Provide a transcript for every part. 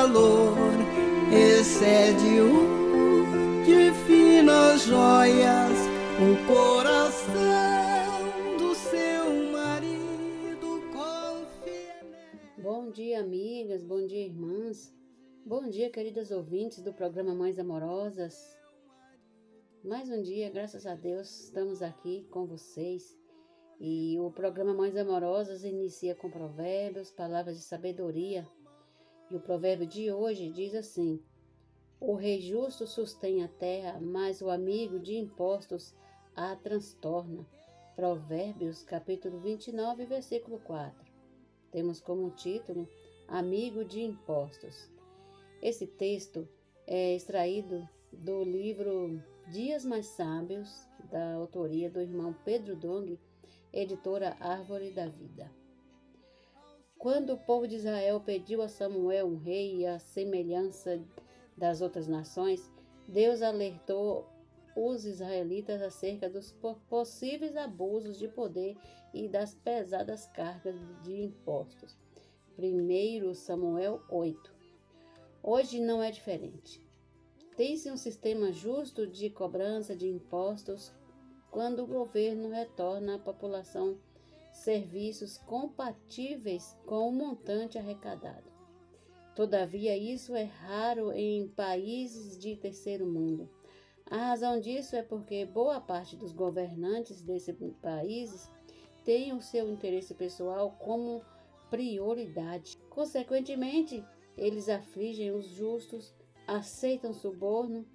valor excede o de finas joias, o coração do seu marido confia nela. Bom dia, amigas, bom dia, irmãs, bom dia, queridas ouvintes do programa Mães Amorosas. Mais um dia, graças a Deus, estamos aqui com vocês. E o programa Mães Amorosas inicia com provérbios, palavras de sabedoria. E o provérbio de hoje diz assim: o rei justo sustém a terra, mas o amigo de impostos a transtorna. Provérbios, capítulo 29, versículo 4. Temos como título Amigo de Impostos. Esse texto é extraído do livro Dias Mais Sábios, da autoria do irmão Pedro Dong, editora Árvore da Vida. Quando o povo de Israel pediu a Samuel um rei e a semelhança das outras nações, Deus alertou os israelitas acerca dos possíveis abusos de poder e das pesadas cargas de impostos. 1 Samuel 8. Hoje não é diferente. Tem-se um sistema justo de cobrança de impostos quando o governo retorna à população serviços compatíveis com o montante arrecadado. Todavia, isso é raro em países de terceiro mundo. A razão disso é porque boa parte dos governantes desses países têm o seu interesse pessoal como prioridade. Consequentemente, eles afligem os justos, aceitam suborno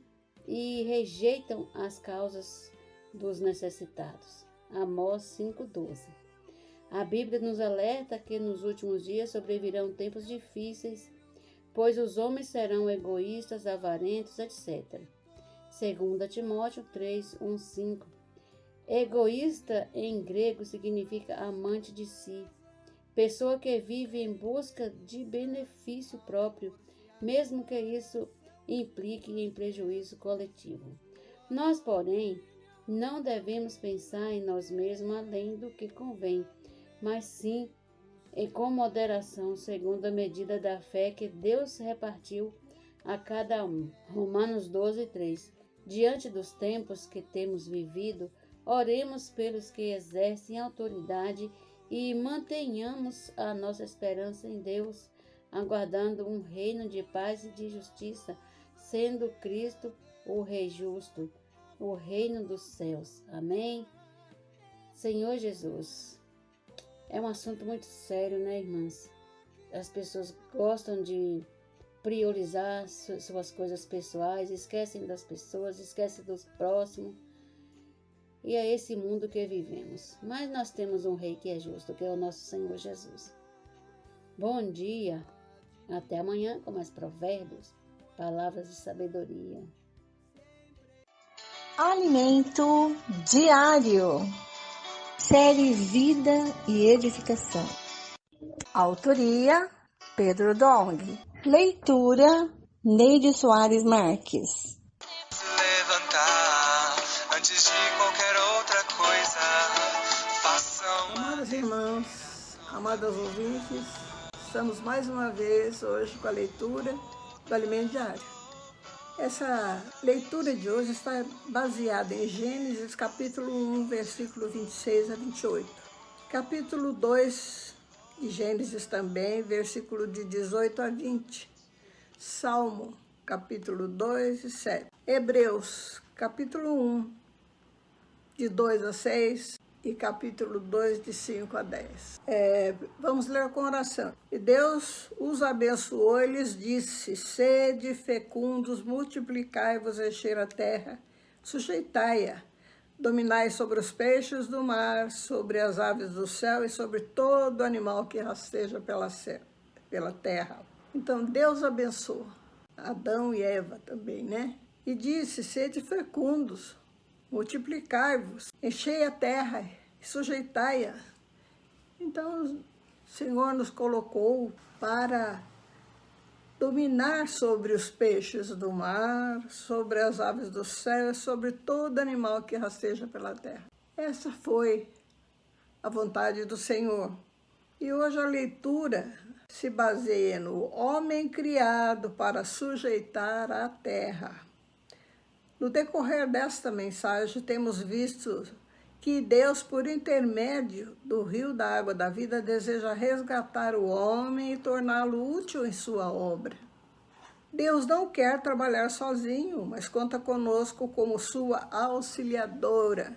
e rejeitam as causas dos necessitados. Amós 5,12. A Bíblia nos alerta que nos últimos dias sobrevirão tempos difíceis, pois os homens serão egoístas, avarentos, etc. 2 Timóteo 3:1-5. Egoísta em grego significa amante de si, pessoa que vive em busca de benefício próprio, mesmo que isso implique em prejuízo coletivo. Nós, porém, não devemos pensar em nós mesmos além do que convém, mas sim com moderação, segundo a medida da fé que Deus repartiu a cada um. Romanos 12:3. Diante dos tempos que temos vivido, oremos pelos que exercem autoridade e mantenhamos a nossa esperança em Deus, aguardando um reino de paz e de justiça, sendo Cristo o Rei justo, o reino dos céus. Amém? Senhor Jesus, é um assunto muito sério, né, irmãs? As pessoas gostam de priorizar suas coisas pessoais, esquecem das pessoas, esquecem dos próximos. E é esse mundo que vivemos. Mas nós temos um rei que é justo, que é o nosso Senhor Jesus. Bom dia, até amanhã com mais provérbios, palavras de sabedoria. Alimento diário. Série Vida e Edificação. Autoria: Pedro Dong. Leitura: Neide Soares Marques. Levantar antes de qualquer outra coisa. Amados irmãos, amados ouvintes, estamos mais uma vez hoje com a leitura do Alimento Diário. Essa leitura de hoje está baseada em Gênesis capítulo 1, versículo 26 a 28. Capítulo 2 de Gênesis também, versículo de 18 a 20. Salmo, capítulo 2 e 7. Hebreus, capítulo 1, de 2 a 6. E capítulo 2, de 5 a 10. Vamos ler com oração. E Deus os abençoou e lhes disse: sede fecundos, multiplicai-vos, encher a terra, sujeitai-a, dominai sobre os peixes do mar, sobre as aves do céu e sobre todo animal que rasteja pela terra. Então Deus abençoou Adão e Eva também, né? E disse: sede fecundos, multiplicai-vos, enchei a terra e sujeitai-a. Então, o Senhor nos colocou para dominar sobre os peixes do mar, sobre as aves do céu, sobre todo animal que rasteja pela terra. Essa foi a vontade do Senhor. E hoje a leitura se baseia no homem criado para sujeitar a terra. No decorrer desta mensagem, temos visto que Deus, por intermédio do rio da água da vida, deseja resgatar o homem e torná-lo útil em sua obra. Deus não quer trabalhar sozinho, mas conta conosco como sua auxiliadora.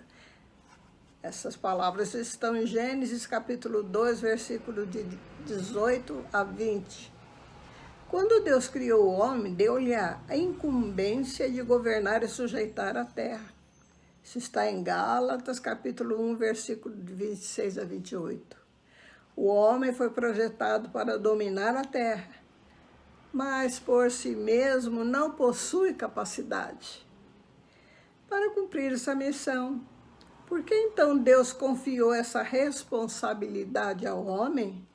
Essas palavras estão em Gênesis capítulo 2, versículo de 18 a 20. Quando Deus criou o homem, deu-lhe a incumbência de governar e sujeitar a terra. Isso está em Gálatas capítulo 1, versículo de 26 a 28. O homem foi projetado para dominar a terra, mas por si mesmo não possui capacidade para cumprir essa missão. Por que então Deus confiou essa responsabilidade ao homem?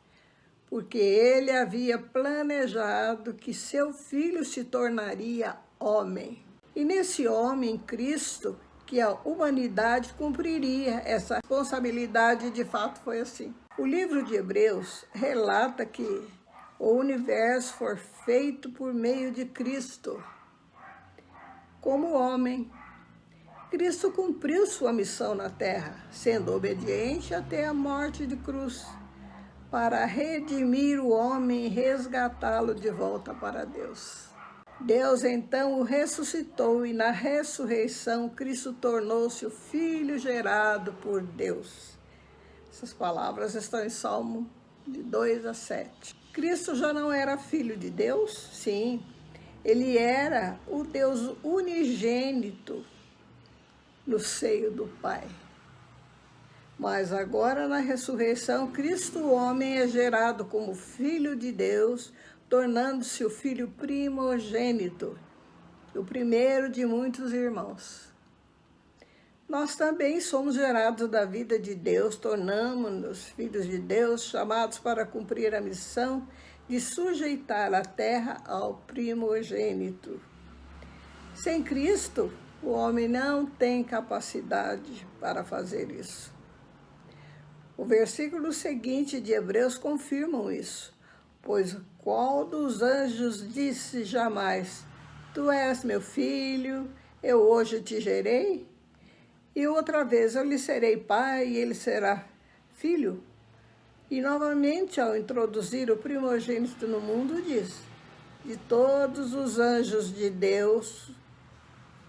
Porque ele havia planejado que seu filho se tornaria homem. E nesse homem, Cristo, que a humanidade cumpriria essa responsabilidade, de fato foi assim. O livro de Hebreus relata que o universo foi feito por meio de Cristo. Como homem, Cristo cumpriu sua missão na terra, sendo obediente até a morte de cruz, para redimir o homem e resgatá-lo de volta para Deus. Deus então o ressuscitou e na ressurreição Cristo tornou-se o Filho gerado por Deus. Essas palavras estão em Salmo de 2 a 7. Cristo já não era filho de Deus? Sim, ele era o Deus unigênito no seio do Pai. Mas agora, na ressurreição, Cristo, o homem, é gerado como Filho de Deus, tornando-se o Filho primogênito, o primeiro de muitos irmãos. Nós também somos gerados da vida de Deus, tornamos-nos filhos de Deus, chamados para cumprir a missão de sujeitar a terra ao primogênito. Sem Cristo, o homem não tem capacidade para fazer isso. O versículo seguinte de Hebreus confirmam isso. Pois qual dos anjos disse jamais, tu és meu filho, eu hoje te gerei? E outra vez, eu lhe serei pai e ele será filho? E novamente, ao introduzir o primogênito no mundo, diz, de todos os anjos de Deus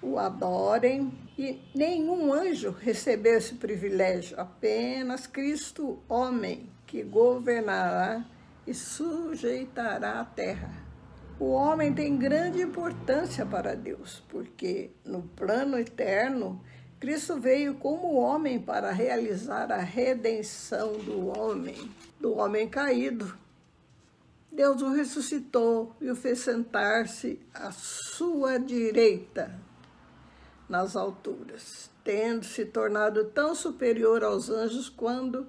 o adorem, e nenhum anjo recebeu esse privilégio, apenas Cristo, homem, que governará e sujeitará a terra. O homem tem grande importância para Deus, porque no plano eterno, Cristo veio como homem para realizar a redenção do homem caído. Deus o ressuscitou e o fez sentar-se à sua direita nas alturas, tendo se tornado tão superior aos anjos quanto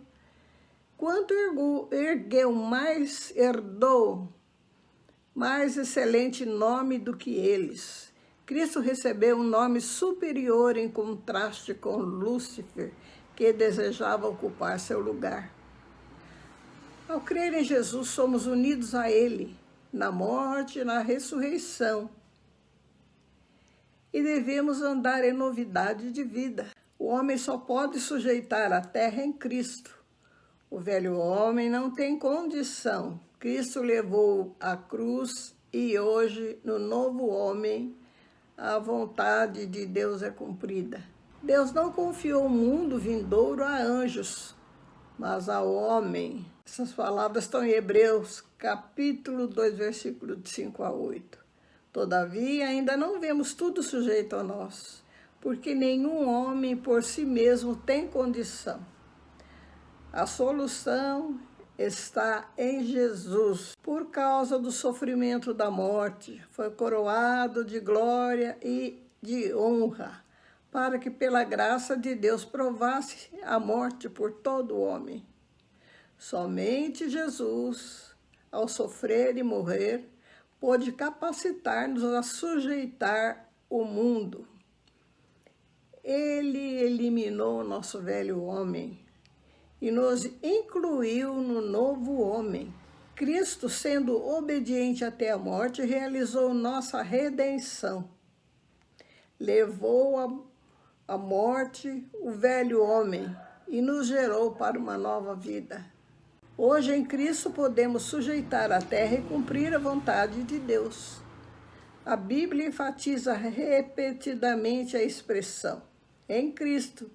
herdou mais excelente nome do que eles. Cristo recebeu um nome superior em contraste com Lúcifer, que desejava ocupar seu lugar. Ao crer em Jesus, somos unidos a Ele, na morte e na ressurreição, e devemos andar em novidade de vida. O homem só pode sujeitar a terra em Cristo. O velho homem não tem condição. Cristo levou a cruz e hoje, no novo homem, a vontade de Deus é cumprida. Deus não confiou o mundo vindouro a anjos, mas ao homem. Essas palavras estão em Hebreus, capítulo 2, versículo de 5 a 8. Todavia, ainda não vemos tudo sujeito a nós, porque nenhum homem por si mesmo tem condição. A solução está em Jesus. Por causa do sofrimento da morte, foi coroado de glória e de honra, para que pela graça de Deus provasse a morte por todo homem. Somente Jesus, ao sofrer e morrer, pôde capacitar-nos a sujeitar o mundo. Ele eliminou o nosso velho homem e nos incluiu no novo homem, Cristo, sendo obediente até a morte, realizou nossa redenção. Levou à morte o velho homem e nos gerou para uma nova vida. Hoje, em Cristo, podemos sujeitar a terra e cumprir a vontade de Deus. A Bíblia enfatiza repetidamente a expressão, em Cristo.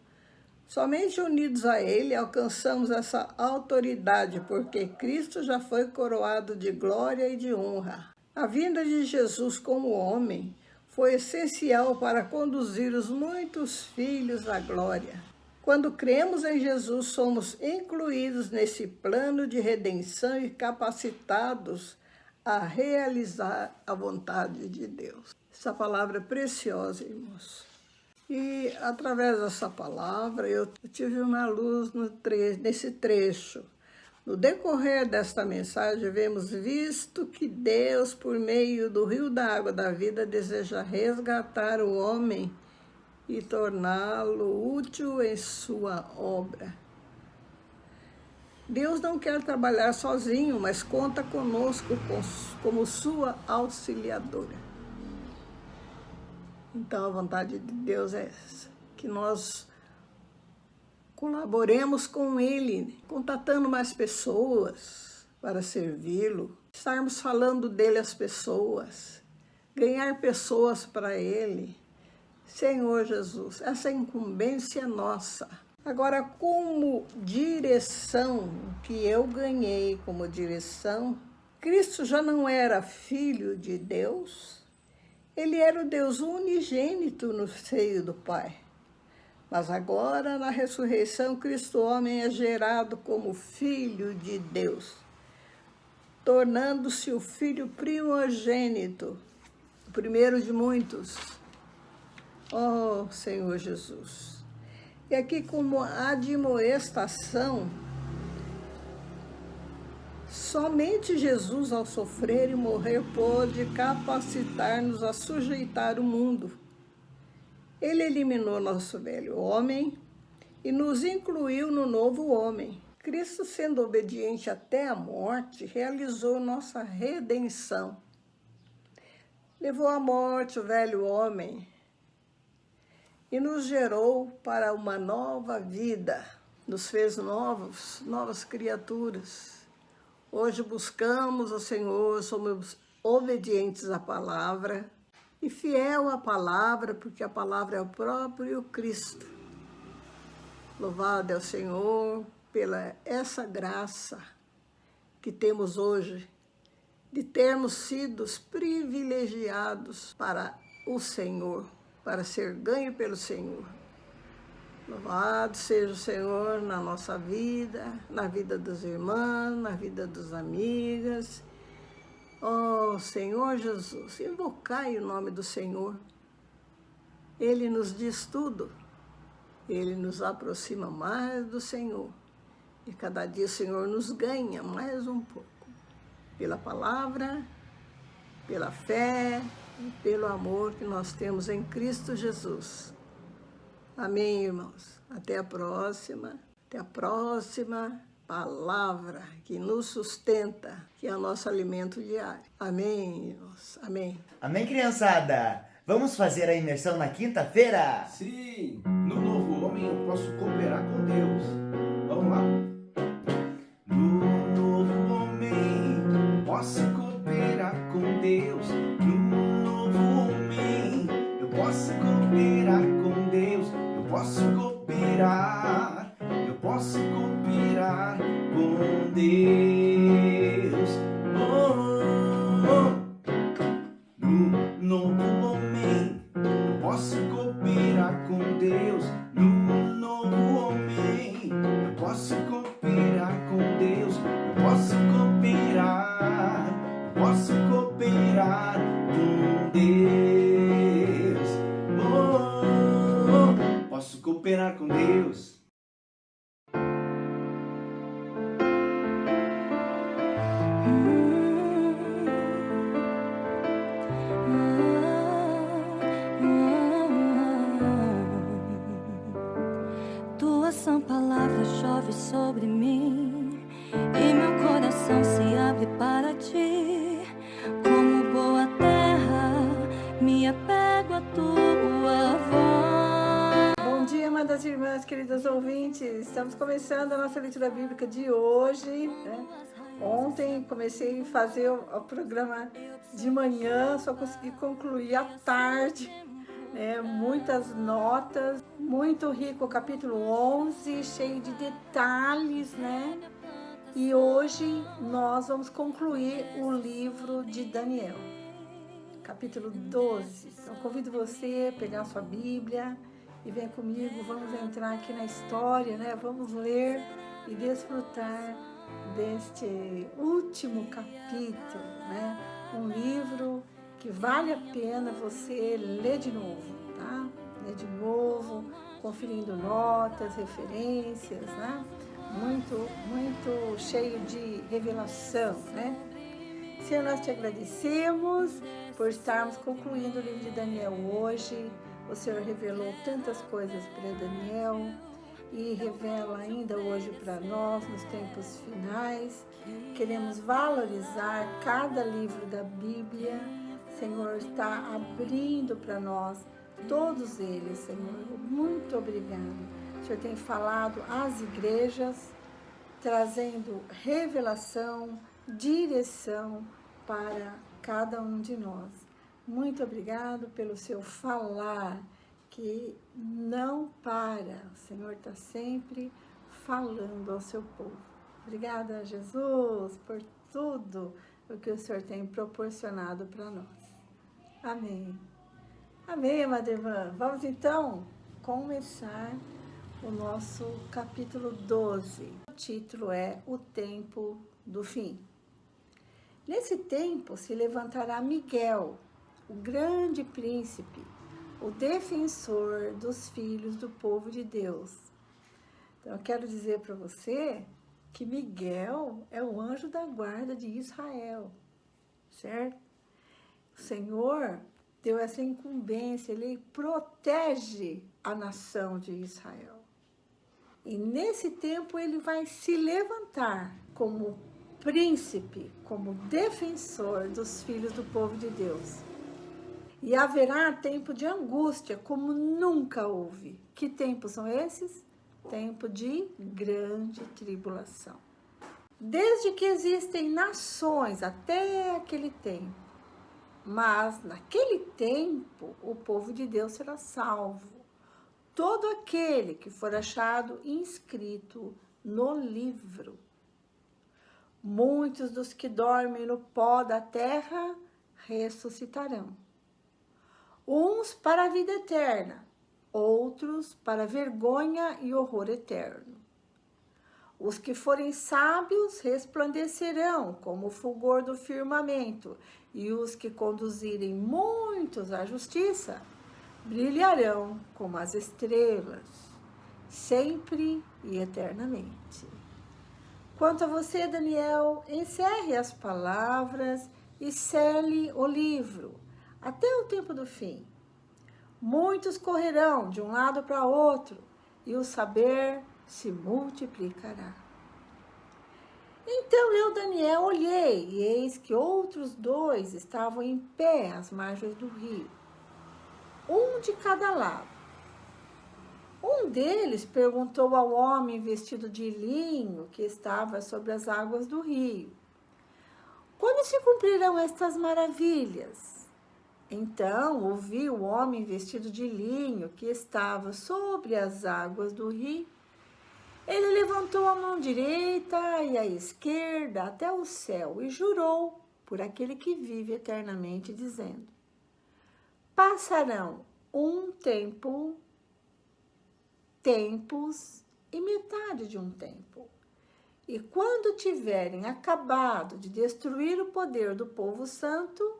Somente unidos a Ele alcançamos essa autoridade, porque Cristo já foi coroado de glória e de honra. A vinda de Jesus como homem foi essencial para conduzir os muitos filhos à glória. Quando cremos em Jesus, somos incluídos nesse plano de redenção e capacitados a realizar a vontade de Deus. Essa palavra é preciosa, irmãos. E através dessa palavra eu tive uma luz nesse trecho. No decorrer desta mensagem, vemos visto que Deus, por meio do rio da água da vida, deseja resgatar o homem e torná-lo útil em sua obra. Deus não quer trabalhar sozinho, mas conta conosco como sua auxiliadora. Então, a vontade de Deus é essa, que nós colaboremos com Ele, contatando mais pessoas para servi-lo, estarmos falando dele às pessoas, ganhar pessoas para Ele. Senhor Jesus, essa incumbência é nossa. Agora, como direção, que eu ganhei como direção, Cristo já não era filho de Deus, ele era o Deus unigênito no seio do Pai. Mas agora, na ressurreição, Cristo homem é gerado como filho de Deus, tornando-se o filho primogênito, o primeiro de muitos. Oh, Senhor Jesus! E aqui, como admoestação, somente Jesus, ao sofrer e morrer, pôde capacitar-nos a sujeitar o mundo. Ele eliminou nosso velho homem e nos incluiu no novo homem. Cristo, sendo obediente até a morte, realizou nossa redenção. Levou à morte o velho homem e nos gerou para uma nova vida, nos fez novas criaturas. Hoje buscamos o Senhor, somos obedientes à palavra e fiel à palavra, porque a palavra é o próprio Cristo. Louvado é o Senhor pela essa graça que temos hoje, de termos sido privilegiados para o Senhor, para ser ganho pelo Senhor. Louvado seja o Senhor na nossa vida, na vida dos irmãos, na vida das amigas. Oh, Senhor Jesus, invocai o nome do Senhor. Ele nos diz tudo. Ele nos aproxima mais do Senhor. E cada dia o Senhor nos ganha mais um pouco. Pela palavra, pela fé e pelo amor que nós temos em Cristo Jesus. Amém, irmãos? Até a próxima palavra que nos sustenta, que é o nosso alimento diário. Amém, irmãos? Amém. Amém, criançada? Vamos fazer a imersão na quinta-feira? Sim, no novo homem eu posso cooperar com Deus. Vamos lá? No novo homem eu posso cooperar com Deus. No novo homem eu posso cooperar com Deus. Eu posso cooperar com Deus. Oh, oh. No novo homem eu posso cooperar com Deus. No novo homem eu posso cooperar com Deus. Eu posso cooperar com Deus. Oh, oh. Posso cooperar com Deus. Tua sã palavra chove sobre mim e meu coração se abre para Amadas irmãs, queridas ouvintes, estamos começando a nossa leitura bíblica de hoje, né? Ontem comecei a fazer o programa de manhã, só consegui concluir à tarde, né? Muitas notas, muito rico o capítulo 11, cheio de detalhes, né? E hoje nós vamos concluir o livro de Daniel, capítulo 12. Então convido você a pegar a sua Bíblia e vem comigo, vamos entrar aqui na história, né? Vamos ler e desfrutar deste último capítulo, né? Um livro que vale a pena você ler de novo, tá? Ler de novo, conferindo notas, referências, né? Muito cheio de revelação, né? Senhor, nós te agradecemos por estarmos concluindo o livro de Daniel hoje. O Senhor revelou tantas coisas para Daniel e revela ainda hoje para nós nos tempos finais. Queremos valorizar cada livro da Bíblia. Senhor, está abrindo para nós todos eles, Senhor. Muito obrigado. O Senhor tem falado às igrejas, trazendo revelação, direção para cada um de nós. Muito obrigado pelo seu falar, que não para. O Senhor está sempre falando ao seu povo. Obrigada, Jesus, por tudo o que o Senhor tem proporcionado para nós. Amém. Amém, amada irmã. Vamos então começar o nosso capítulo 12. O título é O Tempo do Fim. Nesse tempo se levantará Miguel, o grande príncipe, o defensor dos filhos do povo de Deus. Então, eu quero dizer para você que Miguel é o anjo da guarda de Israel, certo? O Senhor deu essa incumbência, ele protege a nação de Israel. E nesse tempo ele vai se levantar como príncipe, como defensor dos filhos do povo de Deus. E haverá tempo de angústia, como nunca houve. Que tempos são esses? Tempo de grande tribulação. Desde que existem nações até aquele tempo. Mas naquele tempo o povo de Deus será salvo. Todo aquele que for achado inscrito no livro. Muitos dos que dormem no pó da terra ressuscitarão. Uns para a vida eterna, outros para vergonha e horror eterno. Os que forem sábios resplandecerão como o fulgor do firmamento, e os que conduzirem muitos à justiça brilharão como as estrelas, sempre e eternamente. Quanto a você, Daniel, encerre as palavras e cele o livro, até o tempo do fim. Muitos correrão de um lado para outro, e o saber se multiplicará. Então eu, Daniel, olhei, e eis que outros dois estavam em pé às margens do rio, um de cada lado. Um deles perguntou ao homem vestido de linho que estava sobre as águas do rio: quando se cumprirão estas maravilhas? Então ouvi o homem vestido de linho que estava sobre as águas do rio. Ele levantou a mão direita e a esquerda até o céu e jurou por aquele que vive eternamente, dizendo: passarão tempos e metade de um tempo. E quando tiverem acabado de destruir o poder do povo santo,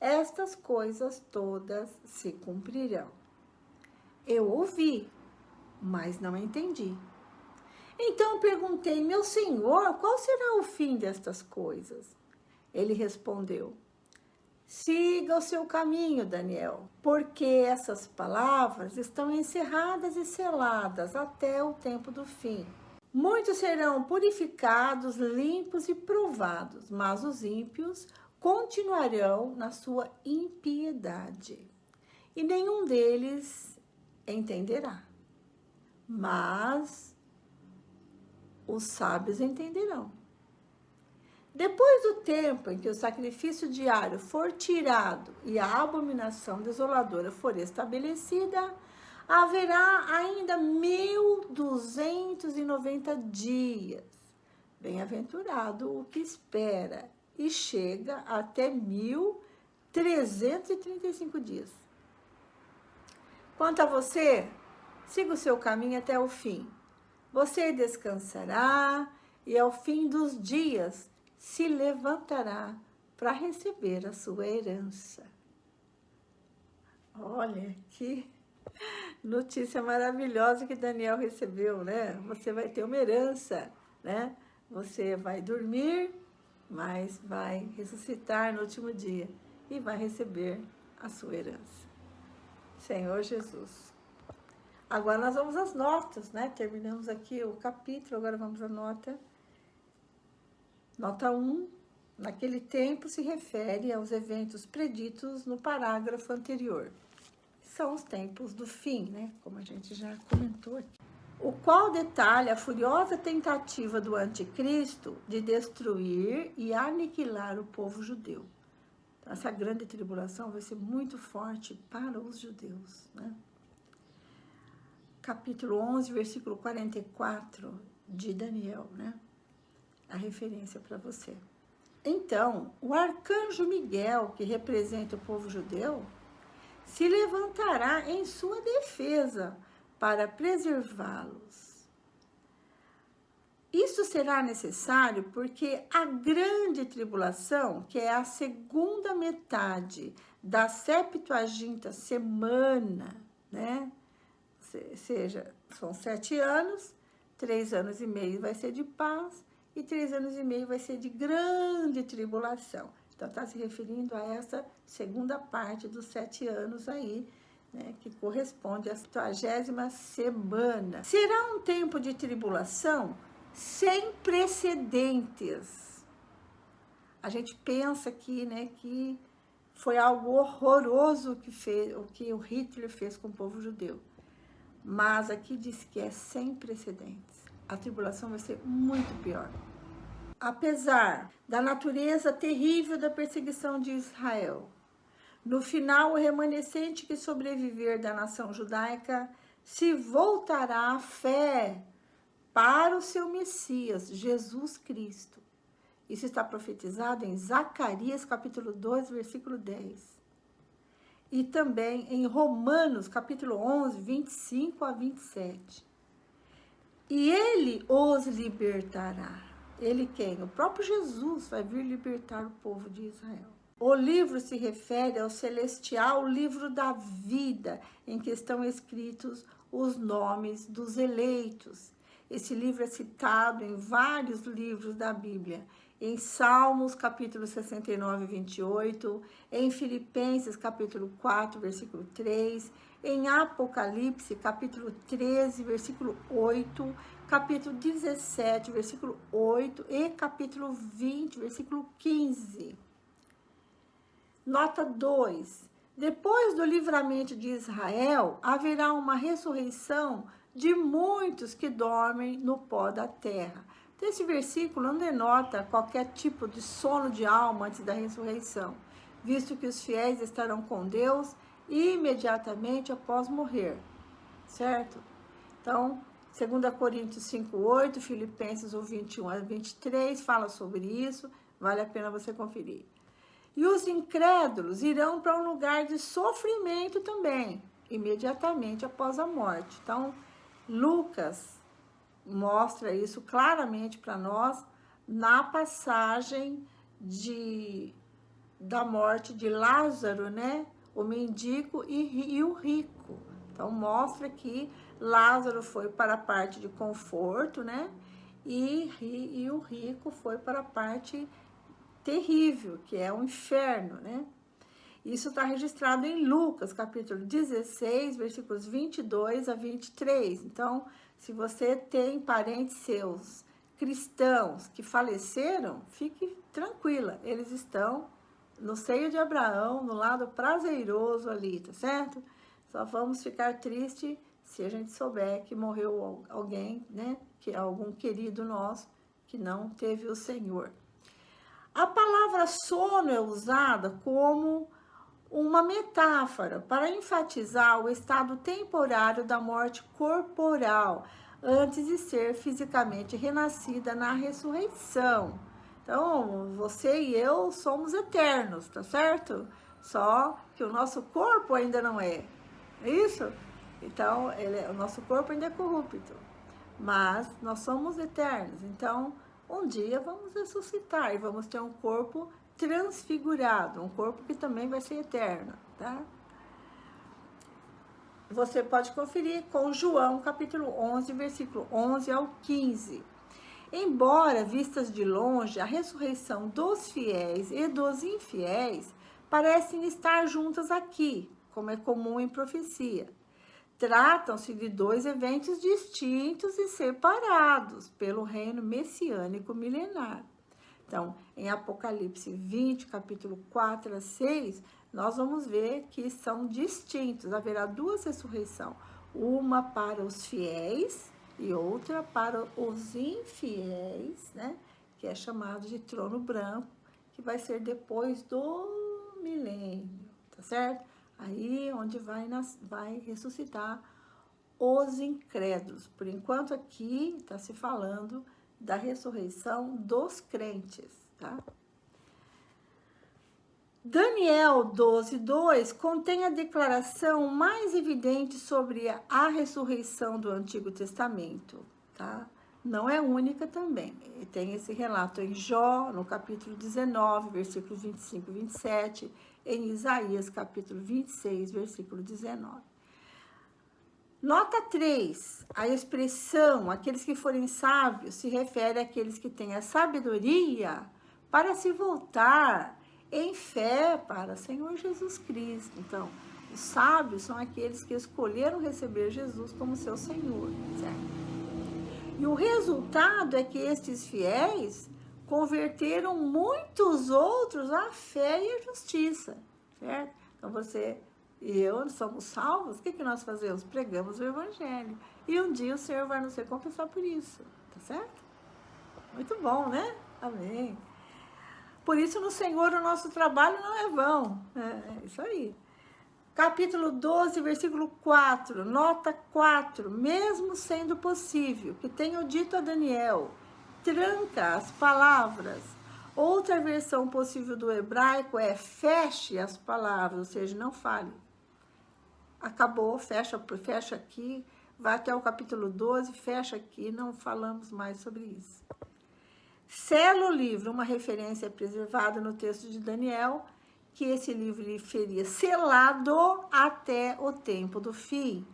estas coisas todas se cumprirão. Eu ouvi, mas não entendi. Então perguntei: meu senhor, qual será o fim destas coisas? Ele respondeu: siga o seu caminho, Daniel, porque essas palavras estão encerradas e seladas até o tempo do fim. Muitos serão purificados, limpos e provados, mas os ímpios continuarão na sua impiedade, e nenhum deles entenderá. mas os sábios entenderão. Depois do tempo em que o sacrifício diário for tirado e a abominação desoladora for estabelecida, haverá ainda 1290 dias. Bem-aventurado o que espera e chega até 1335 dias. Quanto a você, siga o seu caminho até o fim. Você descansará e ao fim dos dias se levantará para receber a sua herança. Olha que notícia maravilhosa que Daniel recebeu, né? Você vai ter uma herança, né? Você vai dormir, mas vai ressuscitar no último dia e vai receber a sua herança. Senhor Jesus. Agora nós vamos às notas, né? Terminamos aqui o capítulo, agora vamos à nota. Nota 1, naquele tempo se refere aos eventos preditos no parágrafo anterior. São os tempos do fim, né? Como a gente já comentou aqui. O qual detalha a furiosa tentativa do anticristo de destruir e aniquilar o povo judeu. Então, essa grande tribulação vai ser muito forte para os judeus, né? Capítulo 11, versículo 44 de Daniel, né? A referência para você. Então, o arcanjo Miguel, que representa o povo judeu, se levantará em sua defesa para preservá-los. Isso será necessário porque a grande tribulação, que é a segunda metade da 70ª semana, né? Ou seja, são 7 anos, 3 anos e meio vai ser de paz, e 3 anos e meio vai ser de grande tribulação. Então, está se referindo a essa segunda parte dos 7 anos aí, né, que corresponde à 70ª semana. Será um tempo de tribulação sem precedentes. A gente pensa aqui, né, que foi algo horroroso o que o Hitler fez com o povo judeu. Mas aqui diz que é sem precedentes. A tribulação vai ser muito pior. Apesar da natureza terrível da perseguição de Israel, no final o remanescente que sobreviver da nação judaica se voltará à fé para o seu Messias, Jesus Cristo. Isso está profetizado em Zacarias, capítulo 2, versículo 10. E também em Romanos, capítulo 11, 25 a 27. E ele os libertará. Ele quem? O próprio Jesus vai vir libertar o povo de Israel. O livro se refere ao celestial livro da vida, em que estão escritos os nomes dos eleitos. Esse livro é citado em vários livros da Bíblia. Em Salmos, capítulo 69, 28, em Filipenses, capítulo 4, versículo 3, em Apocalipse, capítulo 13, versículo 8, capítulo 17, versículo 8 e capítulo 20, versículo 15. Nota 2. Depois do livramento de Israel, haverá uma ressurreição de muitos que dormem no pó da terra. Esse versículo não denota qualquer tipo de sono de alma antes da ressurreição, visto que os fiéis estarão com Deus imediatamente após morrer, certo? Então, 2 Coríntios 5:8, Filipenses 21 a 23, fala sobre isso, vale a pena você conferir. E os incrédulos irão para um lugar de sofrimento também, imediatamente após a morte. Então, Lucas mostra isso claramente para nós na passagem da morte de Lázaro, né? O mendigo e o rico. Então, mostra que Lázaro foi para a parte de conforto, né? E o rico foi para a parte terrível, que é o inferno, né? Isso está registrado em Lucas, capítulo 16, versículos 22 a 23. Então, se você tem parentes seus cristãos que faleceram, fique tranquila, eles estão no seio de Abraão, no lado prazeroso ali, tá certo? Só vamos ficar tristes se a gente souber que morreu alguém, né, que é algum querido nosso que não teve o Senhor. A palavra sono é usada como uma metáfora para enfatizar o estado temporário da morte corporal, antes de ser fisicamente renascida na ressurreição. Então, você e eu somos eternos, tá certo? Só que o nosso corpo ainda não é. É isso? Então, o nosso corpo ainda é corrupto, mas nós somos eternos. Então, um dia vamos ressuscitar e vamos ter um corpo transfigurado, um corpo que também vai ser eterno, tá? Você pode conferir com João, capítulo 11, versículo 11 ao 15. Embora vistas de longe, a ressurreição dos fiéis e dos infiéis parecem estar juntas aqui, como é comum em profecia. Tratam-se de dois eventos distintos e separados pelo reino messiânico milenar. Então, em Apocalipse 20, capítulo 4 a 6, nós vamos ver que são distintos. Haverá duas ressurreições, uma para os fiéis e outra para os infiéis, né? Que é chamado de trono branco, que vai ser depois do milênio, tá certo? Aí onde vai ressuscitar os incrédulos. Por enquanto aqui está se falando da ressurreição dos crentes, tá? Daniel 12:2 contém a declaração mais evidente sobre a ressurreição do Antigo Testamento, tá? Não é única também. Tem esse relato em Jó, no capítulo 19, versículos 25 e 27, em Isaías, capítulo 26, versículo 19. Nota 3, a expressão aqueles que forem sábios se refere àqueles que têm a sabedoria para se voltar em fé para o Senhor Jesus Cristo. Então, os sábios são aqueles que escolheram receber Jesus como seu Senhor, certo? E o resultado é que estes fiéis converteram muitos outros à fé e à justiça, certo? Então, você e eu somos salvos, o que nós fazemos? Pregamos o Evangelho. E um dia o Senhor vai nos recompensar por isso, tá certo? Muito bom, né? Amém. Por isso, no Senhor, o nosso trabalho não é vão. É isso aí. Capítulo 12, versículo 4, nota 4. Mesmo sendo possível que tenham dito a Daniel, tranca as palavras. Outra versão possível do hebraico é feche as palavras, ou seja, não fale. Acabou, fecha aqui, vai até o capítulo 12, fecha aqui, não falamos mais sobre isso. Sela o livro, uma referência preservada no texto de Daniel, que esse livro lhe seria selado até o tempo do fim.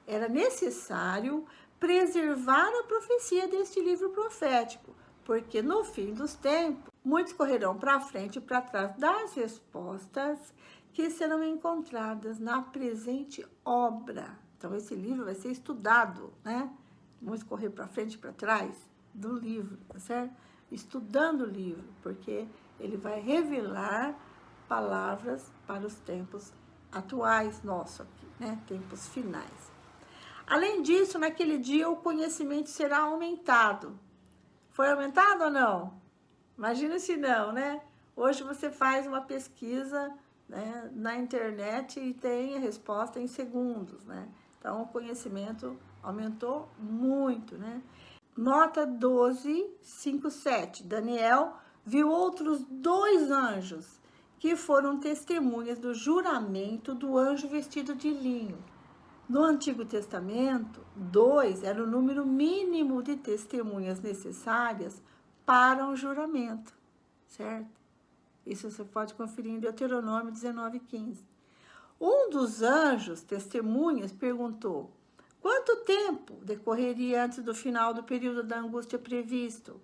Era necessário preservar a profecia deste livro profético, porque no fim dos tempos, muitos correrão para frente e para trás das respostas que serão encontradas na presente obra. Então, esse livro vai ser estudado, né? Muitos correr para frente e para trás do livro, tá certo? Estudando o livro, porque ele vai revelar palavras para os tempos atuais nossos aqui, né? Tempos finais. Além disso, naquele dia o conhecimento será aumentado. Foi aumentado ou não? Imagina se não, né? Hoje você faz uma pesquisa, né, na internet e tem a resposta em segundos, né? Então, o conhecimento aumentou muito, né? Nota 12, 5, 7. Daniel viu outros 2 anjos que foram testemunhas do juramento do anjo vestido de linho. No Antigo Testamento, 2 era o número mínimo de testemunhas necessárias para um juramento, certo? Isso você pode conferir em Deuteronômio 19:15. Um dos anjos, testemunhas, perguntou: quanto tempo decorreria antes do final do período da angústia previsto?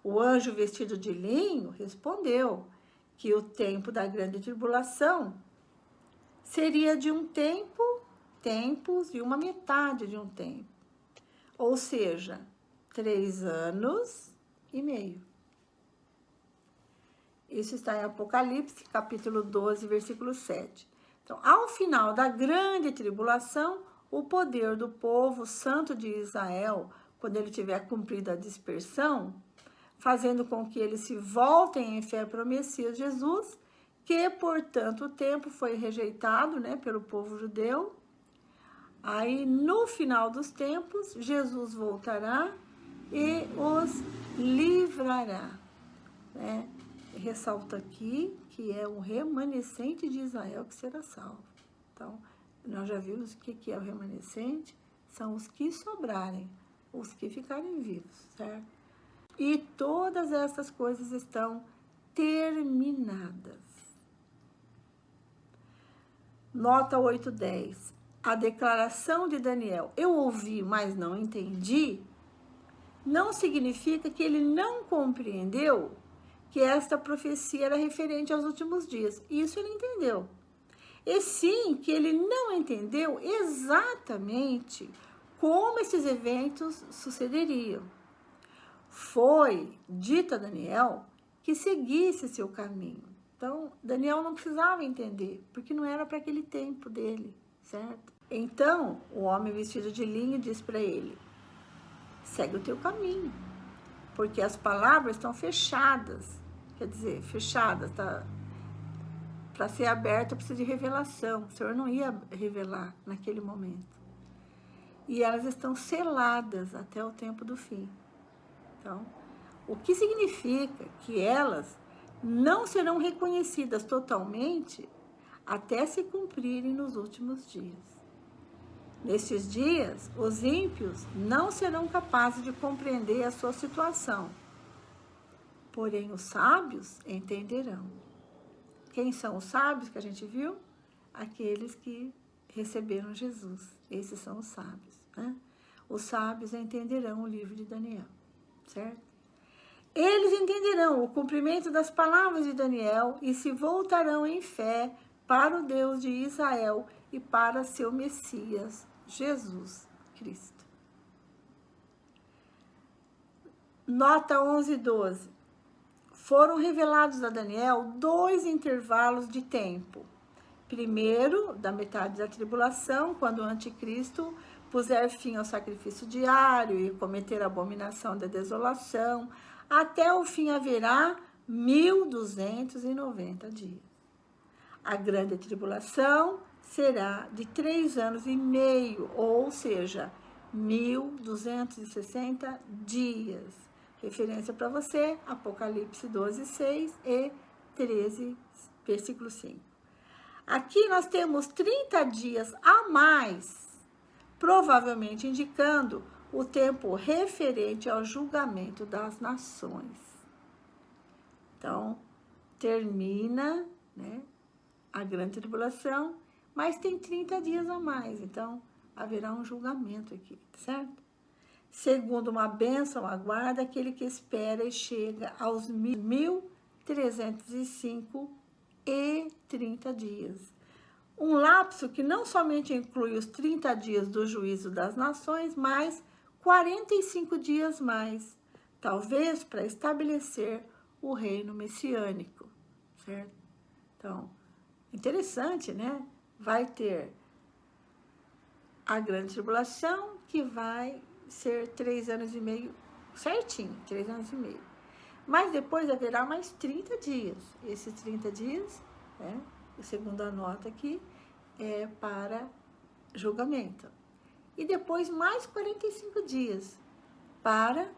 O anjo vestido de linho respondeu que o tempo da grande tribulação seria de um tempos e uma metade de um tempo. Ou seja, 3 anos e meio. Isso está em Apocalipse, capítulo 12, versículo 7. Então, ao final da grande tribulação, o poder do povo santo de Israel, quando ele tiver cumprido a dispersão, fazendo com que eles se voltem em fé para o Messias Jesus, que por tanto tempo foi rejeitado, né, pelo povo judeu. Aí, no final dos tempos, Jesus voltará e os livrará, né? Ressalta aqui que é o remanescente de Israel que será salvo. Então, nós já vimos o que é o remanescente, são os que sobrarem, os que ficarem vivos, certo? E todas essas coisas estão terminadas. Nota 8:10. A declaração de Daniel, eu ouvi, mas não entendi, não significa que ele não compreendeu que esta profecia era referente aos últimos dias. Isso ele entendeu. E sim, que ele não entendeu exatamente como esses eventos sucederiam. Foi dito a Daniel que seguisse seu caminho. Então, Daniel não precisava entender, porque não era para aquele tempo dele, certo? Então, o homem vestido de linho diz para ele, segue o teu caminho, porque as palavras estão fechadas, quer dizer, fechadas, tá? Para ser aberta precisa de revelação, o Senhor não ia revelar naquele momento. E elas estão seladas até o tempo do fim. Então, o que significa que elas não serão reconhecidas totalmente até se cumprirem nos últimos dias. Nestes dias, os ímpios não serão capazes de compreender a sua situação, porém os sábios entenderão. Quem são os sábios que a gente viu? Aqueles que receberam Jesus. Esses são os sábios, né? Os sábios entenderão o livro de Daniel, certo? Eles entenderão o cumprimento das palavras de Daniel e se voltarão em fé para o Deus de Israel e para seu Messias, Jesus Cristo. Nota 11:12. Foram revelados a Daniel 2 intervalos de tempo. Primeiro, da metade da tribulação, quando o anticristo puser fim ao sacrifício diário e cometer a abominação da desolação, até o fim haverá 1290 dias. A grande tribulação será de 3 anos e meio, ou seja, 1260 dias. Referência para você, Apocalipse 12:6 e 13, versículo 5. Aqui nós temos 30 dias a mais, provavelmente indicando o tempo referente ao julgamento das nações. Então, termina, né, a grande tribulação, mas tem 30 dias a mais, então haverá um julgamento aqui, certo? Segundo uma bênção, aguarda aquele que espera e chega aos 1305 dias. Um lapso que não somente inclui os 30 dias do juízo das nações, mas 45 dias mais, talvez para estabelecer o reino messiânico, certo? Então, interessante, né? Vai ter a grande tribulação, que vai ser 3 anos e meio, certinho, 3 anos e meio. Mas depois haverá mais 30 dias. Esses 30 dias, né, segundo a nota aqui, é para julgamento. E depois mais 45 dias para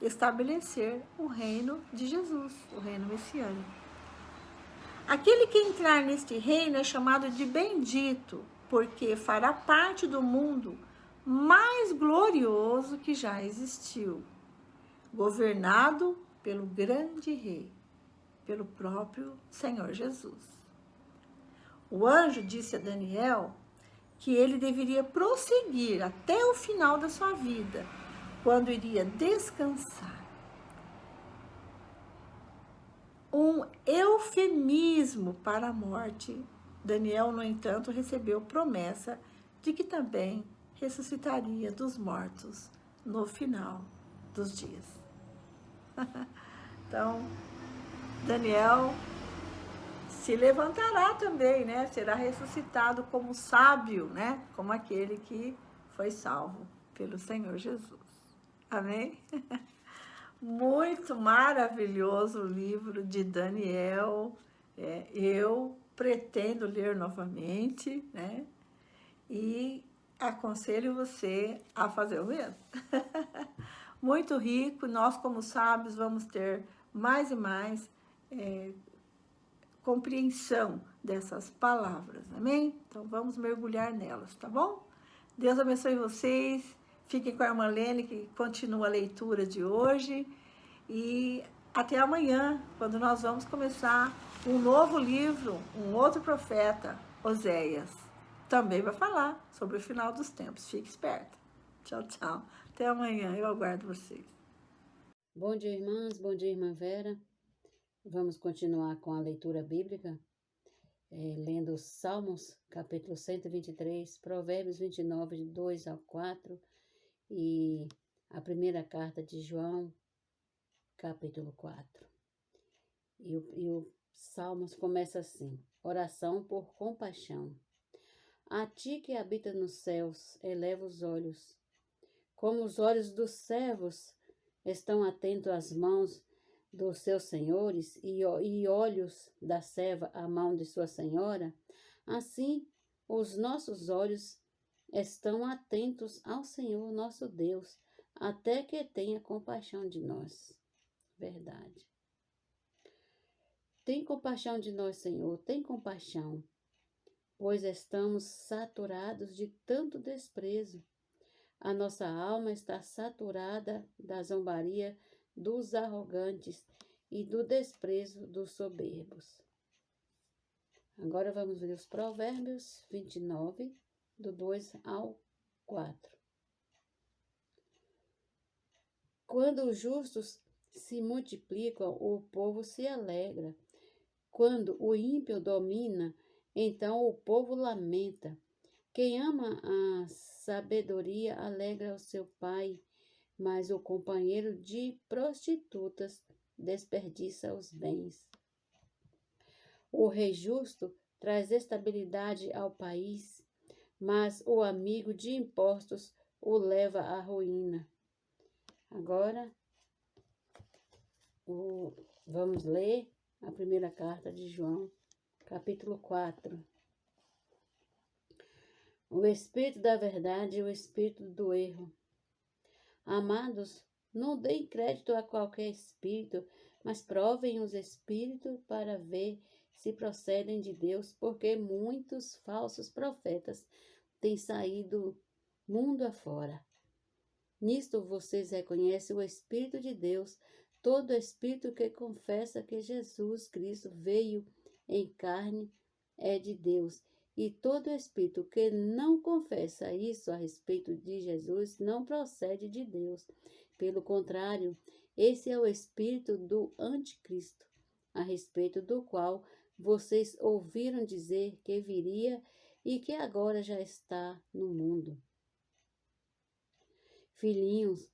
estabelecer o reino de Jesus, o reino messiânico. Aquele que entrar neste reino é chamado de bendito, porque fará parte do mundo mais glorioso que já existiu, governado pelo grande rei, pelo próprio Senhor Jesus. O anjo disse a Daniel que ele deveria prosseguir até o final da sua vida, quando iria descansar. Um eufemismo para a morte. Daniel, no entanto, recebeu promessa de que também ressuscitaria dos mortos no final dos dias. Então, Daniel se levantará também, né? Será ressuscitado como sábio, né? Como aquele que foi salvo pelo Senhor Jesus. Amém? Muito maravilhoso o livro de Daniel. Eu pretendo ler novamente, né? E aconselho você a fazer o mesmo. Muito rico, nós como sábios vamos ter mais e mais compreensão dessas palavras, amém? Então vamos mergulhar nelas, tá bom? Deus abençoe vocês, fiquem com a irmã Lene, que continua a leitura de hoje, e até amanhã, quando nós vamos começar um novo livro, um outro profeta, Oséias. Também vai falar sobre o final dos tempos, fique esperta. Tchau, tchau. Até amanhã, eu aguardo vocês. Bom dia, irmãs. Bom dia, irmã Vera. Vamos continuar com a leitura bíblica, lendo os Salmos, capítulo 123, Provérbios 29, de 2 ao 4, e a primeira carta de João, capítulo 4. E o Salmos começa assim: oração por compaixão. A ti que habita nos céus, eleva os olhos. Como os olhos dos servos estão atentos às mãos dos seus senhores e olhos da serva à mão de sua senhora, assim os nossos olhos estão atentos ao Senhor nosso Deus, até que tenha compaixão de nós. Verdade. Tem compaixão de nós, Senhor, tem compaixão, pois estamos saturados de tanto desprezo. A nossa alma está saturada da zombaria dos arrogantes e do desprezo dos soberbos. Agora vamos ver os Provérbios 29, do 2 ao 4. Quando os justos se multiplicam, o povo se alegra. Quando o ímpio domina, então o povo lamenta. Quem ama a sabedoria alegra o seu pai, mas o companheiro de prostitutas desperdiça os bens. O rei justo traz estabilidade ao país, mas o amigo de impostos o leva à ruína. Agora, vamos ler a primeira carta de João, capítulo 4. O espírito da verdade e o espírito do erro. Amados, não deem crédito a qualquer espírito, mas provem os espíritos para ver se procedem de Deus, porque muitos falsos profetas têm saído mundo afora. Nisto vocês reconhecem o Espírito de Deus. Todo espírito que confessa que Jesus Cristo veio em carne é de Deus. E todo espírito que não confessa isso a respeito de Jesus não procede de Deus. Pelo contrário, esse é o espírito do anticristo, a respeito do qual vocês ouviram dizer que viria e que agora já está no mundo. Filhinhos,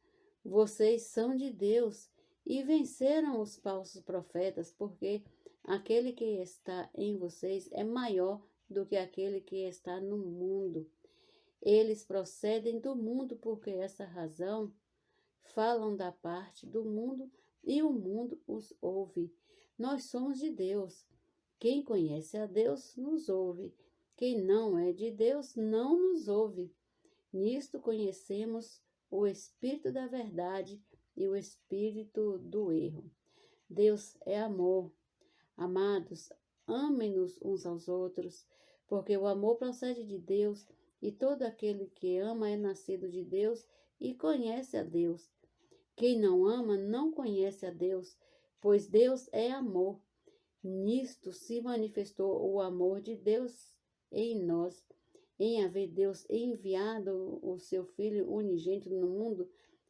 vocês são de Deus e venceram os falsos profetas, porque aquele que está em vocês é maior do que aquele que está no mundo. Eles procedem do mundo, porque essa razão falam da parte do mundo e o mundo os ouve. Nós somos de Deus. Quem conhece a Deus nos ouve. Quem não é de Deus não nos ouve. Nisto conhecemos o espírito da verdade e o espírito do erro. Deus é amor. Amados, amem-nos uns aos outros, porque o amor procede de Deus, e todo aquele que ama é nascido de Deus e conhece a Deus. Quem não ama não conhece a Deus, pois Deus é amor. Nisto se manifestou o amor de Deus em nós, em haver Deus enviado o seu Filho unigênito no mundo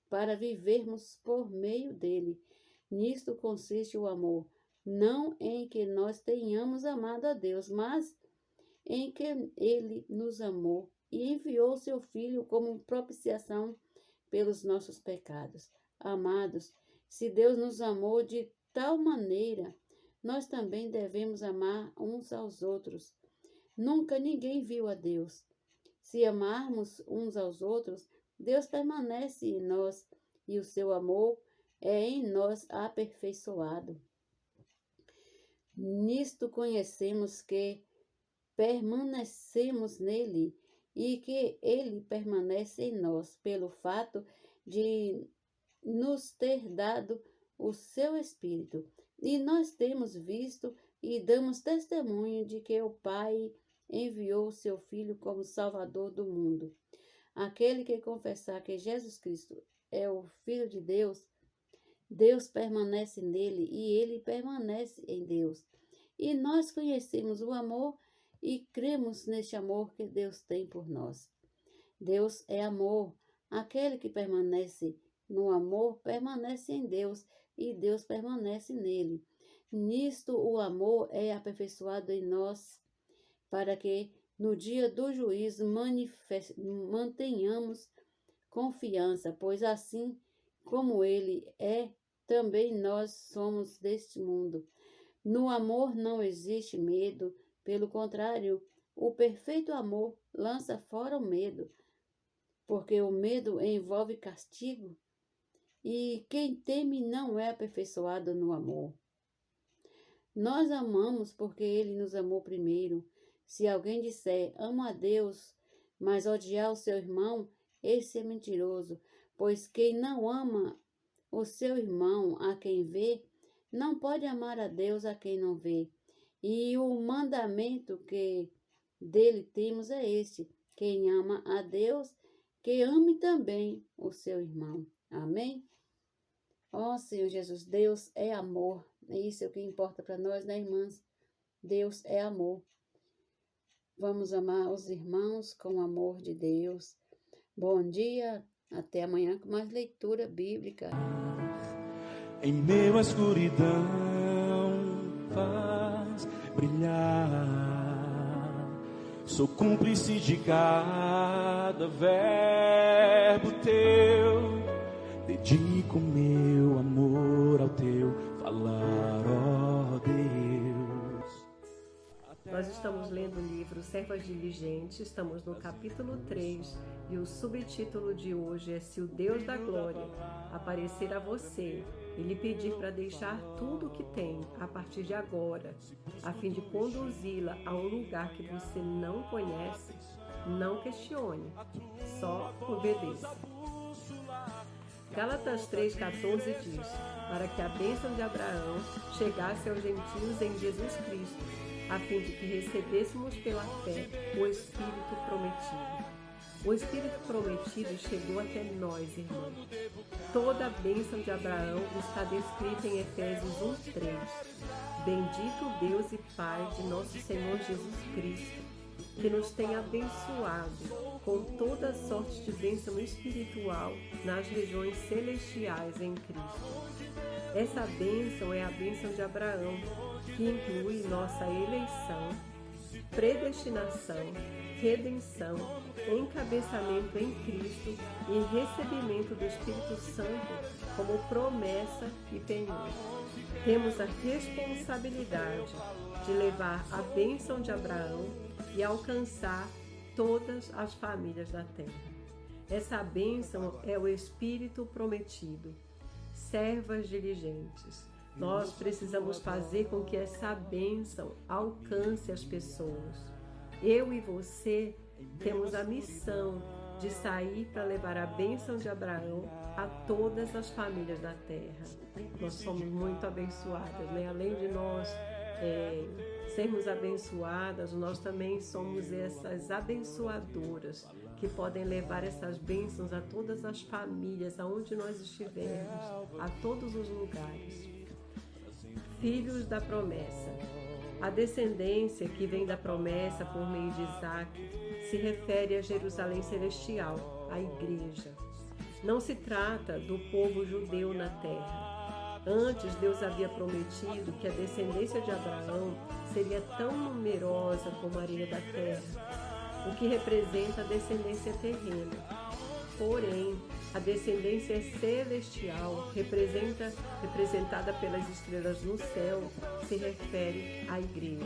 para vivermos por meio dele. Nisto consiste o amor, não em que nós tenhamos amado a Deus, mas em que ele nos amou e enviou seu Filho como propiciação pelos nossos pecados. Amados, se Deus nos amou de tal maneira, nós também devemos amar uns aos outros. Nunca ninguém viu a Deus. Se amarmos uns aos outros, Deus permanece em nós e o seu amor é em nós aperfeiçoado. Nisto conhecemos que permanecemos nele e que ele permanece em nós, pelo fato de nos ter dado o seu Espírito. E nós temos visto e damos testemunho de que o Pai enviou o seu Filho como Salvador do mundo. Aquele que confessar que Jesus Cristo é o Filho de Deus, Deus permanece nele e ele permanece em Deus. E nós conhecemos o amor e cremos neste amor que Deus tem por nós. Deus é amor. Aquele que permanece no amor permanece em Deus e Deus permanece nele. Nisto o amor é aperfeiçoado em nós, para que no dia do juízo mantenhamos confiança, pois assim como ele é, também nós somos deste mundo. No amor não existe medo, pelo contrário, o perfeito amor lança fora o medo, porque o medo envolve castigo, e quem teme não é aperfeiçoado no amor. Nós amamos porque ele nos amou primeiro. Se alguém disser, amo a Deus, mas odiar o seu irmão, esse é mentiroso, pois quem não ama o seu irmão a quem vê, não pode amar a Deus a quem não vê. E o mandamento que dele temos é este: quem ama a Deus, que ame também o seu irmão. Amém? Ó Senhor Jesus, Deus é amor. Isso é o que importa para nós, né, irmãs? Deus é amor. Vamos amar os irmãos com o amor de Deus. Bom dia, até amanhã com mais leitura bíblica. Em meio à escuridão faz brilhar. Sou cúmplice de cada verbo teu. Dedico meu amor ao teu falar, ó Deus. Nós estamos lendo o livro Servas Diligentes, estamos no capítulo 3 e o subtítulo de hoje é Se o Deus da Glória aparecer a você e lhe pedir para deixar tudo o que tem a partir de agora, a fim de conduzi-la a um lugar que você não conhece, não questione, só obedeça. Gálatas 3,14 diz, para que a bênção de Abraão chegasse aos gentios em Jesus Cristo, a fim de que recebêssemos pela fé o Espírito prometido. O Espírito prometido chegou até nós, irmãos. Toda a bênção de Abraão está descrita em Efésios 1:3. Bendito Deus e Pai de nosso Senhor Jesus Cristo, que nos tem abençoado com toda sorte de bênção espiritual nas regiões celestiais em Cristo. Essa bênção é a bênção de Abraão, que inclui nossa eleição, predestinação, redenção, encabeçamento em Cristo e recebimento do Espírito Santo como promessa e penhor. Temos a responsabilidade de levar a bênção de Abraão e alcançar todas as famílias da terra. Essa bênção é o Espírito prometido. Servas diligentes. Nós precisamos fazer com que essa bênção alcance as pessoas. Eu e você temos a missão de sair para levar a bênção de Abraão a todas as famílias da terra. Nós somos muito abençoadas, né? Além de nós sermos abençoadas, nós também somos essas abençoadoras que podem levar essas bênçãos a todas as famílias, aonde nós estivermos, a todos os lugares. Filhos da promessa. A descendência que vem da promessa por meio de Isaac se refere a Jerusalém Celestial, a igreja. Não se trata do povo judeu na terra. Antes, Deus havia prometido que a descendência de Abraão seria tão numerosa como a areia da terra, o que representa a descendência terrena. Porém, A descendência celestial, representada pelas estrelas no céu, se refere à igreja.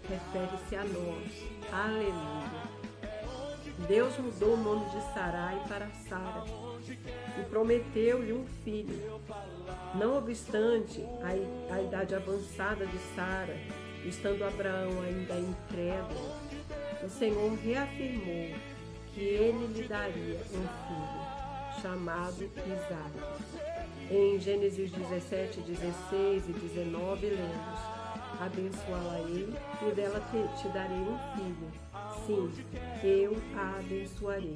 Refere-se a nós. Aleluia! Deus mudou o nome de Sarai para Sara e prometeu-lhe um filho. Não obstante a idade avançada de Sara, estando Abraão ainda incrédulo, o Senhor reafirmou que ele lhe daria um filho, chamado Isaque. Em Gênesis 17, 16 e 19, lemos: abençoá-la-ei e dela te darei um filho. Sim, eu a abençoarei,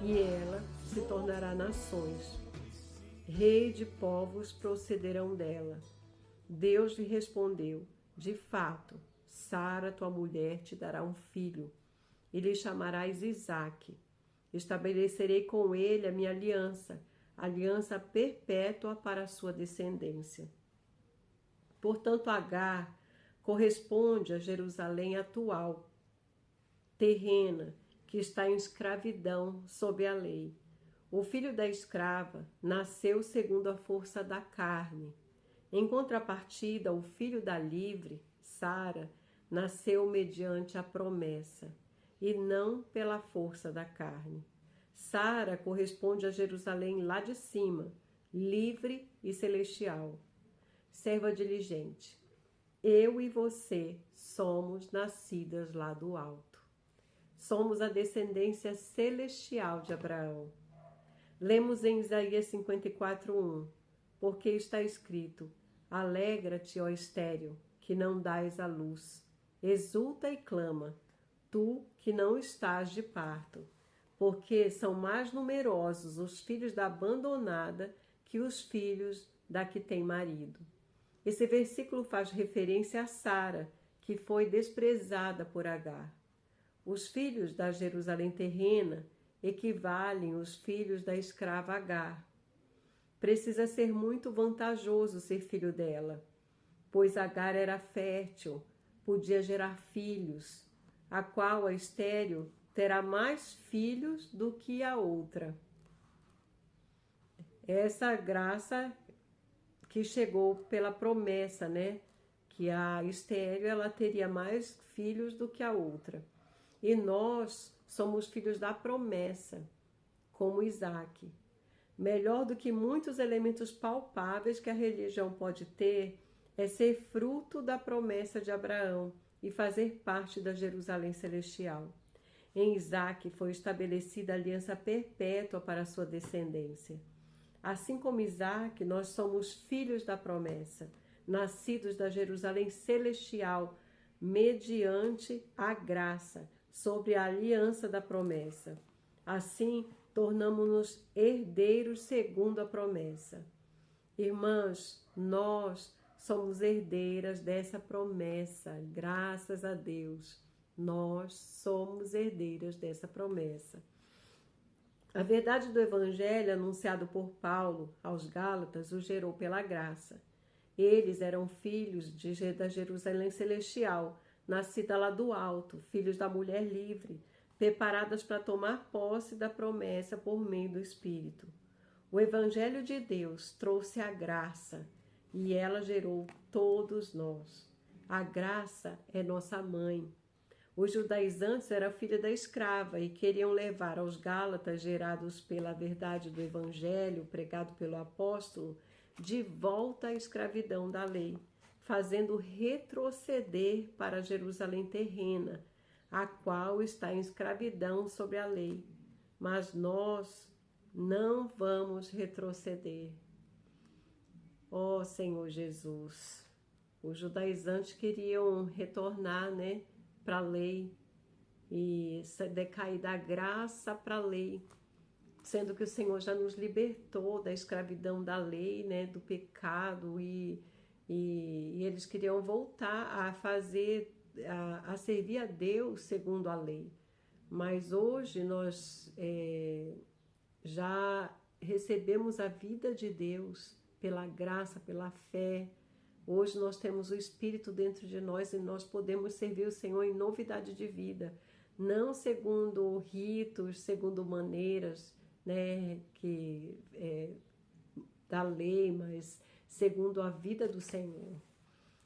e ela se tornará nações. Rei de povos procederão dela. Deus lhe respondeu: de fato, Sara, tua mulher, te dará um filho, e lhe chamarás Isaque. Estabelecerei com ele a minha aliança perpétua para a sua descendência. Portanto, Agar corresponde a Jerusalém atual, terrena, que está em escravidão sob a lei. O filho da escrava nasceu segundo a força da carne. Em contrapartida, o filho da livre, Sara, nasceu mediante a promessa, e não pela força da carne. Sara corresponde a Jerusalém lá de cima, livre e celestial. Serva diligente, eu e você somos nascidas lá do alto. Somos a descendência celestial de Abraão. Lemos em Isaías 54:1, porque está escrito: alegra-te, ó estéril, que não dás à luz. Exulta e clama, tu que não estás de parto, porque são mais numerosos os filhos da abandonada que os filhos da que tem marido. Esse versículo faz referência a Sara, que foi desprezada por Agar. Os filhos da Jerusalém terrena equivalem aos filhos da escrava Agar. Precisa ser muito vantajoso ser filho dela, pois Agar era fértil, podia gerar filhos, a qual a estéril terá mais filhos do que a outra. Essa graça que chegou pela promessa, né? Que a estéril ela teria mais filhos do que a outra. E nós somos filhos da promessa, como Isaque. Melhor do que muitos elementos palpáveis que a religião pode ter, é ser fruto da promessa de Abraão e fazer parte da Jerusalém celestial. Em Isaque foi estabelecida a aliança perpétua para a sua descendência. Assim como Isaque, nós somos filhos da promessa, nascidos da Jerusalém celestial, mediante a graça, sobre a aliança da promessa. Assim, tornamo-nos herdeiros segundo a promessa. Irmãs, nós somos herdeiras dessa promessa, graças a Deus. Nós somos herdeiras dessa promessa. A verdade do Evangelho anunciado por Paulo aos Gálatas o gerou pela graça. Eles eram filhos da Jerusalém celestial, nascida lá do alto, filhos da mulher livre, preparadas para tomar posse da promessa por meio do Espírito. O Evangelho de Deus trouxe a graça e ela gerou todos nós. A graça é nossa mãe. Os judaizantes eram filhos da escrava e queriam levar aos Gálatas, gerados pela verdade do Evangelho pregado pelo apóstolo, de volta à escravidão da lei, fazendo retroceder para Jerusalém terrena, a qual está em escravidão sobre a lei. Mas nós não vamos retroceder. Ó Senhor Jesus, os judaizantes queriam retornar, para a lei e decair da graça para a lei, sendo que o Senhor já nos libertou da escravidão da lei, do pecado, e eles queriam voltar a servir a Deus segundo a lei. Mas hoje nós já recebemos a vida de Deus pela graça, pela fé. Hoje nós temos o Espírito dentro de nós e nós podemos servir o Senhor em novidade de vida, não segundo ritos, segundo maneiras, né, da lei, mas segundo a vida do Senhor.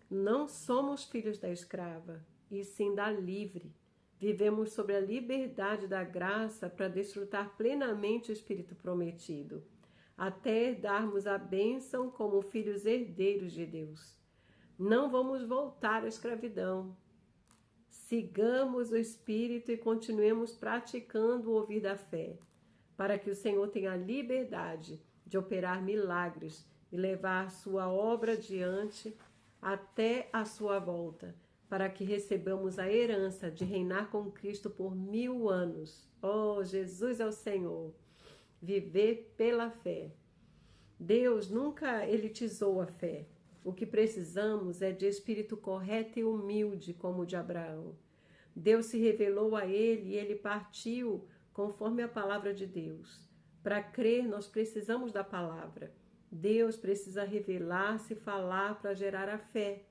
Não somos filhos da escrava, e sim da livre. Vivemos sobre a liberdade da graça para desfrutar plenamente o Espírito prometido, até darmos a bênção como filhos herdeiros de Deus. Não vamos voltar à escravidão. Sigamos o Espírito e continuemos praticando o ouvir da fé, para que o Senhor tenha a liberdade de operar milagres e levar sua obra adiante até a sua volta, para que recebamos a herança de reinar com Cristo por 1000 anos. Oh, Jesus é o Senhor. Viver pela fé. Deus nunca elitizou a fé. O que precisamos é de espírito correto e humilde, como o de Abraão. Deus se revelou a ele e ele partiu conforme a palavra de Deus. Para crer, nós precisamos da palavra. Deus precisa revelar-se e falar para gerar a fé.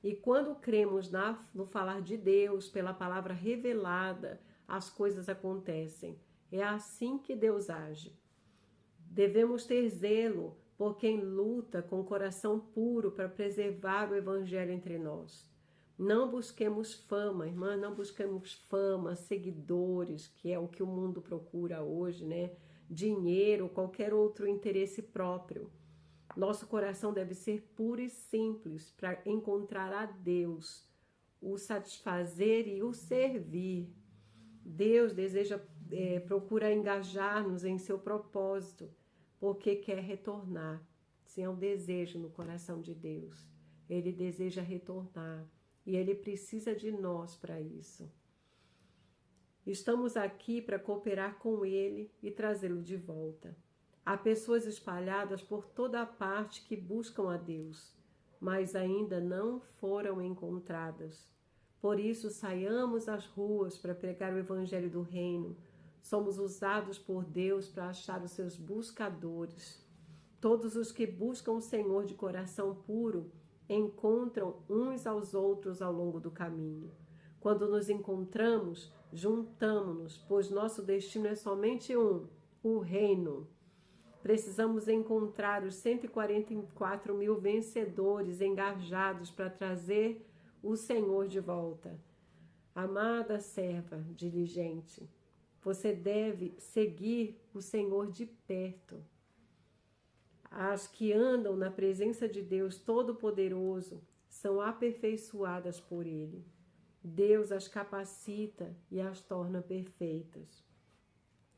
E quando cremos no falar de Deus, pela palavra revelada, as coisas acontecem. É assim que Deus age. Devemos ter zelo por quem luta com coração puro para preservar o evangelho entre nós. Não busquemos fama, irmã, não busquemos fama, seguidores, que é o que o mundo procura hoje, né? Dinheiro, qualquer outro interesse próprio. Nosso coração deve ser puro e simples para encontrar a Deus, o satisfazer e o servir. Deus procura engajar-nos em seu propósito, porque quer retornar. Sim, é um desejo no coração de Deus. Ele deseja retornar e Ele precisa de nós para isso. Estamos aqui para cooperar com Ele e trazê-lo de volta. Há pessoas espalhadas por toda a parte que buscam a Deus, mas ainda não foram encontradas. Por isso, saiamos às ruas para pregar o Evangelho do Reino. Somos usados por Deus para achar os seus buscadores. Todos os que buscam o Senhor de coração puro encontram uns aos outros ao longo do caminho. Quando nos encontramos, juntamo-nos, pois nosso destino é somente um, o Reino. Precisamos encontrar os 144 mil vencedores engajados para trazer o Senhor de volta. Amada serva diligente, você deve seguir o Senhor de perto. As que andam na presença de Deus Todo-Poderoso são aperfeiçoadas por Ele. Deus as capacita e as torna perfeitas.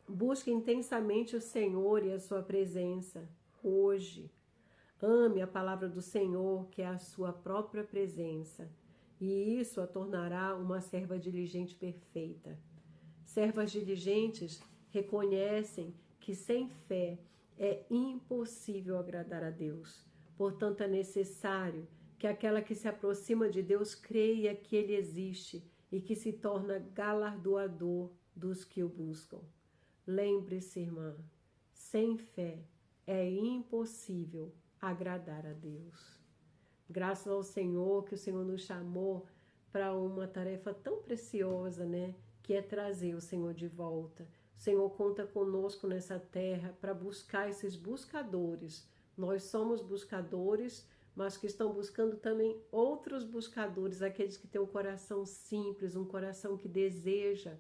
Busque intensamente o Senhor e a sua presença hoje. Ame a palavra do Senhor, que é a sua própria presença, e isso a tornará uma serva diligente perfeita. Servas diligentes reconhecem que sem fé é impossível agradar a Deus. Portanto, é necessário que aquela que se aproxima de Deus creia que Ele existe e que se torna galardoador dos que o buscam. Lembre-se, irmã, sem fé é impossível agradar a Deus. Graças ao Senhor, que o Senhor nos chamou para uma tarefa tão preciosa, né? Que é trazer o Senhor de volta. O Senhor conta conosco nessa terra para buscar esses buscadores. Nós somos buscadores, mas que estão buscando também outros buscadores, aqueles que têm um coração simples, um coração que deseja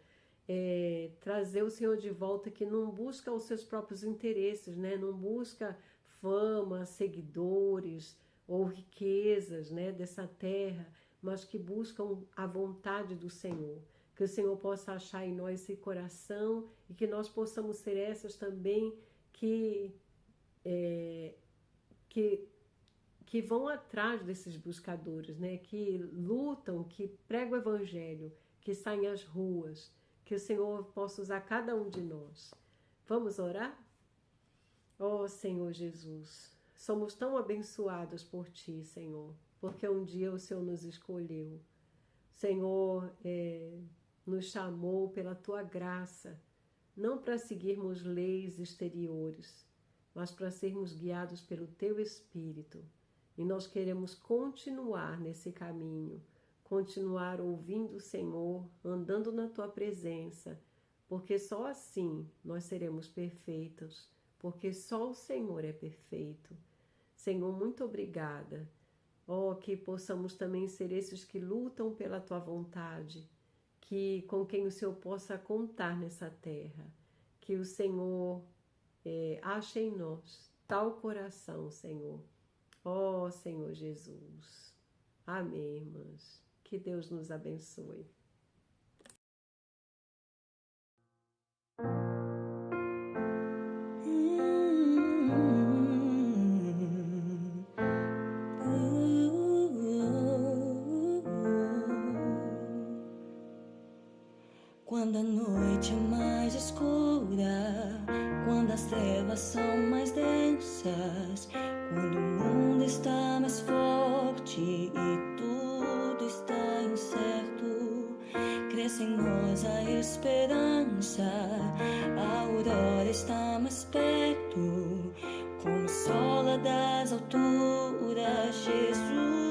trazer o Senhor de volta, que não busca os seus próprios interesses, né? Não busca fama, seguidores ou riquezas, né, dessa terra, mas que buscam a vontade do Senhor. Que o Senhor possa achar em nós esse coração e que nós possamos ser essas também que vão atrás desses buscadores, né? Que lutam, que pregam o Evangelho, que saem às ruas. Que o Senhor possa usar cada um de nós. Vamos orar? Oh, Senhor Jesus, somos tão abençoados por Ti, Senhor, porque um dia o Senhor nos escolheu. Senhor, nos chamou pela Tua graça, não para seguirmos leis exteriores, mas para sermos guiados pelo Teu Espírito. E nós queremos continuar nesse caminho, continuar ouvindo o Senhor, andando na Tua presença, porque só assim nós seremos perfeitos, porque só o Senhor é perfeito. Senhor, muito obrigada. Que possamos também ser esses que lutam pela Tua vontade, que com quem o Senhor possa contar nessa terra, que o Senhor ache em nós tal coração, Senhor. Senhor Jesus. Amém, irmãs. Que Deus nos abençoe. Quando a noite é mais escura, quando as trevas são mais densas, quando o mundo está mais forte e tudo está incerto, cresce em nós a esperança, a aurora está mais perto, como o sol lá das alturas, Jesus.